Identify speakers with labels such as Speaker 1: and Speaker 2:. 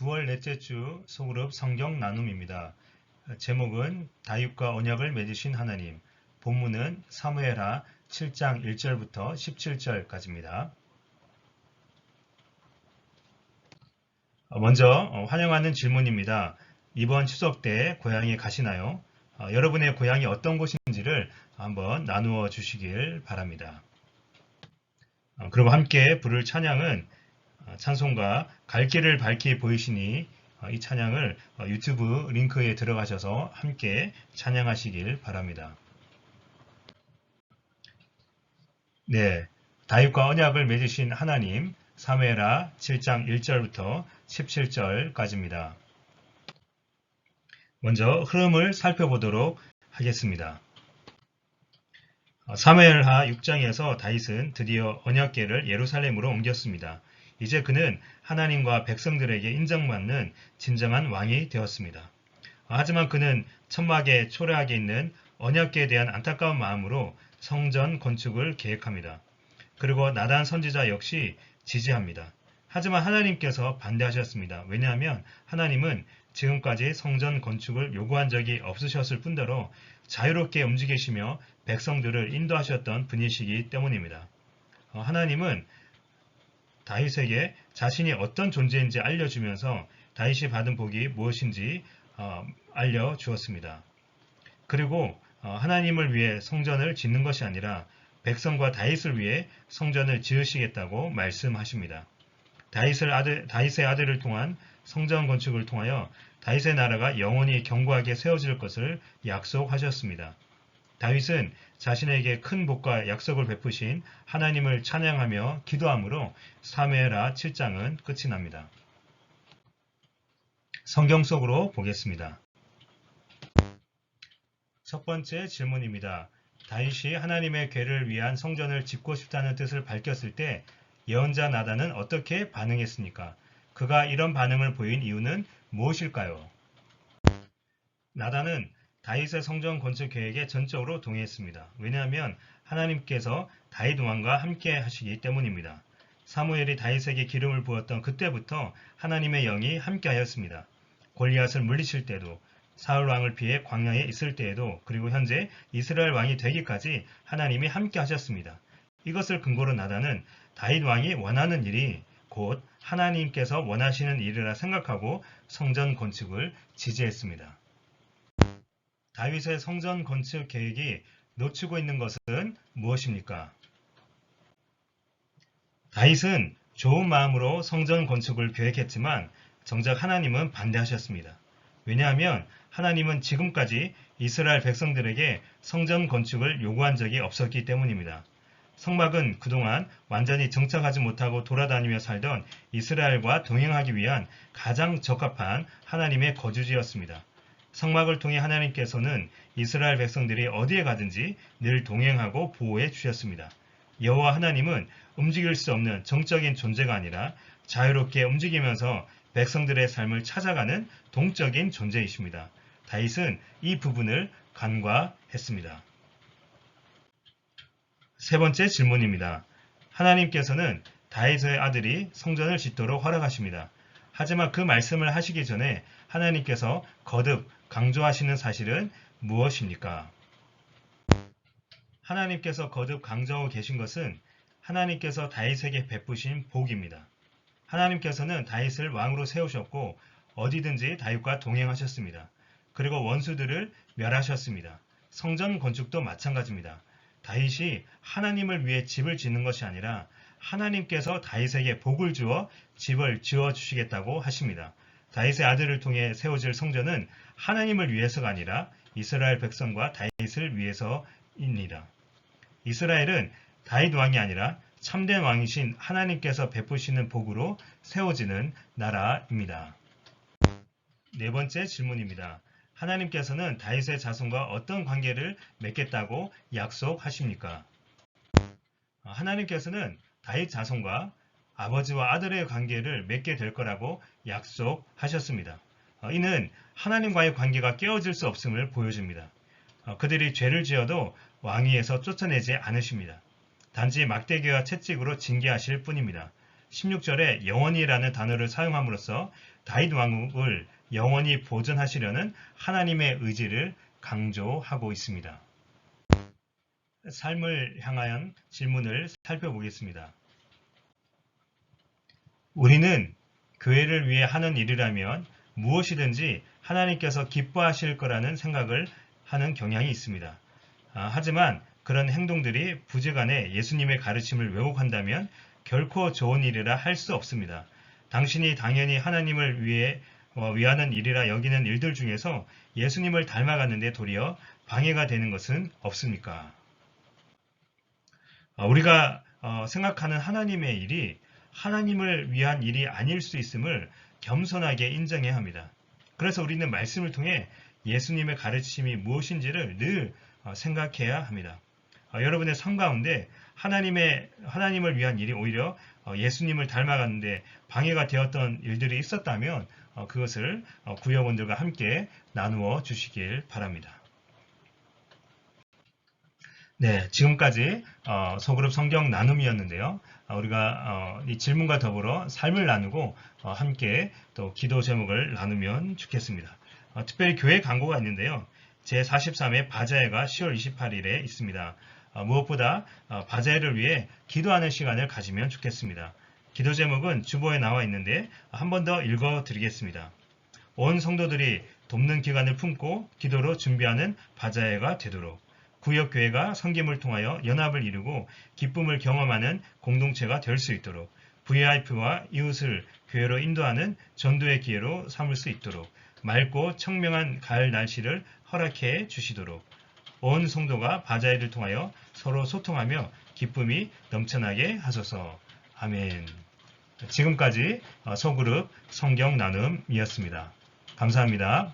Speaker 1: 9월 넷째 주 소그룹 성경 나눔입니다. 제목은 다윗과 언약을 맺으신 하나님. 본문은 사무엘하 7장 1절부터 17절까지입니다. 먼저 환영하는 질문입니다. 이번 추석 때 고향에 가시나요? 여러분의 고향이 어떤 곳인지를 한번 나누어 주시길 바랍니다. 그리고 함께 부를 찬양은 찬송가 갈 길을 밝히 보이시니 이 찬양을 유튜브 링크에 들어가셔서 함께 찬양하시길 바랍니다. 네, 다윗과 언약을 맺으신 하나님, 사무엘하 7장 1절부터 17절까지입니다. 먼저 흐름을 살펴보도록 하겠습니다. 사무엘하 6장에서 다윗은 드디어 언약궤를 예루살렘으로 옮겼습니다. 이제 그는 하나님과 백성들에게 인정받는 진정한 왕이 되었습니다. 하지만 그는 천막에 초라하게 있는 언약궤에 대한 안타까운 마음으로 성전 건축을 계획합니다. 그리고 나단 선지자 역시 지지합니다. 하지만 하나님께서 반대하셨습니다. 왜냐하면 하나님은 지금까지 성전 건축을 요구한 적이 없으셨을 뿐더러 자유롭게 움직이시며 백성들을 인도하셨던 분이시기 때문입니다. 하나님은 다윗에게 자신이 어떤 존재인지 알려주면서 다윗이 받은 복이 무엇인지 알려주었습니다. 그리고 하나님을 위해 성전을 짓는 것이 아니라 백성과 다윗을 위해 성전을 지으시겠다고 말씀하십니다. 다윗의 아들을 통한 성전 건축을 통하여 다윗의 나라가 영원히 견고하게 세워질 것을 약속하셨습니다. 다윗은 자신에게 큰 복과 약속을 베푸신 하나님을 찬양하며 기도함으로 사무엘하 7장은 끝이 납니다. 성경 속으로 보겠습니다. 첫 번째 질문입니다. 다윗이 하나님의 궤를 위한 성전을 짓고 싶다는 뜻을 밝혔을 때 예언자 나단은 어떻게 반응했습니까? 그가 이런 반응을 보인 이유는 무엇일까요? 나단은 다윗의 성전 건축 계획에 전적으로 동의했습니다. 왜냐하면 하나님께서 다윗 왕과 함께 하시기 때문입니다. 사무엘이 다윗에게 기름을 부었던 그때부터 하나님의 영이 함께 하였습니다. 골리앗을 물리칠 때도, 사울 왕을 피해 광야에 있을 때에도, 그리고 현재 이스라엘 왕이 되기까지 하나님이 함께 하셨습니다. 이것을 근거로 나단은 다윗 왕이 원하는 일이 곧 하나님께서 원하시는 일이라 생각하고 성전 건축을 지지했습니다. 다윗의 성전 건축 계획이 놓치고 있는 것은 무엇입니까? 다윗은 좋은 마음으로 성전 건축을 계획했지만 정작 하나님은 반대하셨습니다. 왜냐하면 하나님은 지금까지 이스라엘 백성들에게 성전 건축을 요구한 적이 없었기 때문입니다. 성막은 그동안 완전히 정착하지 못하고 돌아다니며 살던 이스라엘과 동행하기 위한 가장 적합한 하나님의 거주지였습니다. 성막을 통해 하나님께서는 이스라엘 백성들이 어디에 가든지 늘 동행하고 보호해 주셨습니다. 여호와 하나님은 움직일 수 없는 정적인 존재가 아니라 자유롭게 움직이면서 백성들의 삶을 찾아가는 동적인 존재이십니다. 다윗은 이 부분을 간과했습니다. 세 번째 질문입니다. 하나님께서는 다윗의 아들이 성전을 짓도록 허락하십니다. 하지만 그 말씀을 하시기 전에 하나님께서 거듭 강조하시는 사실은 무엇입니까? 하나님께서 거듭 강조하고 계신 것은 하나님께서 다윗에게 베푸신 복입니다. 하나님께서는 다윗을 왕으로 세우셨고 어디든지 다윗과 동행하셨습니다. 그리고 원수들을 멸하셨습니다. 성전 건축도 마찬가지입니다. 다윗이 하나님을 위해 집을 짓는 것이 아니라 하나님께서 다윗에게 복을 주어 집을 지어주시겠다고 하십니다. 다윗의 아들을 통해 세워질 성전은 하나님을 위해서가 아니라 이스라엘 백성과 다윗을 위해서입니다. 이스라엘은 다윗 왕이 아니라 참된 왕이신 하나님께서 베푸시는 복으로 세워지는 나라입니다. 네 번째 질문입니다. 하나님께서는 다윗의 자손과 어떤 관계를 맺겠다고 약속하십니까? 하나님께서는 다윗 자손과 아버지와 아들의 관계를 맺게 될 거라고 약속하셨습니다. 이는 하나님과의 관계가 깨어질 수 없음을 보여줍니다. 그들이 죄를 지어도 왕위에서 쫓아내지 않으십니다. 단지 막대기와 채찍으로 징계하실 뿐입니다. 16절에 영원히라는 단어를 사용함으로써 다윗 왕국을 영원히 보존하시려는 하나님의 의지를 강조하고 있습니다. 삶을 향한 질문을 살펴보겠습니다. 우리는 교회를 위해 하는 일이라면 무엇이든지 하나님께서 기뻐하실 거라는 생각을 하는 경향이 있습니다. 하지만 그런 행동들이 부지간에 예수님의 가르침을 왜곡한다면 결코 좋은 일이라 할 수 없습니다. 당신이 당연히 하나님을 위하는 일이라 여기는 일들 중에서 예수님을 닮아가는데 도리어 방해가 되는 것은 없습니까? 우리가 생각하는 하나님의 일이 하나님을 위한 일이 아닐 수 있음을 겸손하게 인정해야 합니다. 그래서 우리는 말씀을 통해 예수님의 가르침이 무엇인지를 늘 생각해야 합니다. 여러분의 삶 가운데 하나님을 위한 일이 오히려 예수님을 닮아가는데 방해가 되었던 일들이 있었다면 그것을 구역원들과 함께 나누어 주시길 바랍니다. 네, 지금까지 소그룹 성경 나눔이었는데요. 우리가 이 질문과 더불어 삶을 나누고 함께 또 기도 제목을 나누면 좋겠습니다. 특별히 교회 광고가 있는데요. 제43회 바자회가 10월 28일에 있습니다. 무엇보다 바자회를 위해 기도하는 시간을 가지면 좋겠습니다. 기도 제목은 주보에 나와 있는데 한 번 더 읽어드리겠습니다. 온 성도들이 돕는 기간을 품고 기도로 준비하는 바자회가 되도록 구역교회가 섬김을 통하여 연합을 이루고 기쁨을 경험하는 공동체가 될 수 있도록 VIP와 이웃을 교회로 인도하는 전도의 기회로 삼을 수 있도록 맑고 청명한 가을 날씨를 허락해 주시도록 온 성도가 바자회를 통하여 서로 소통하며 기쁨이 넘쳐나게 하소서. 아멘. 지금까지 소그룹 성경 나눔이었습니다. 감사합니다.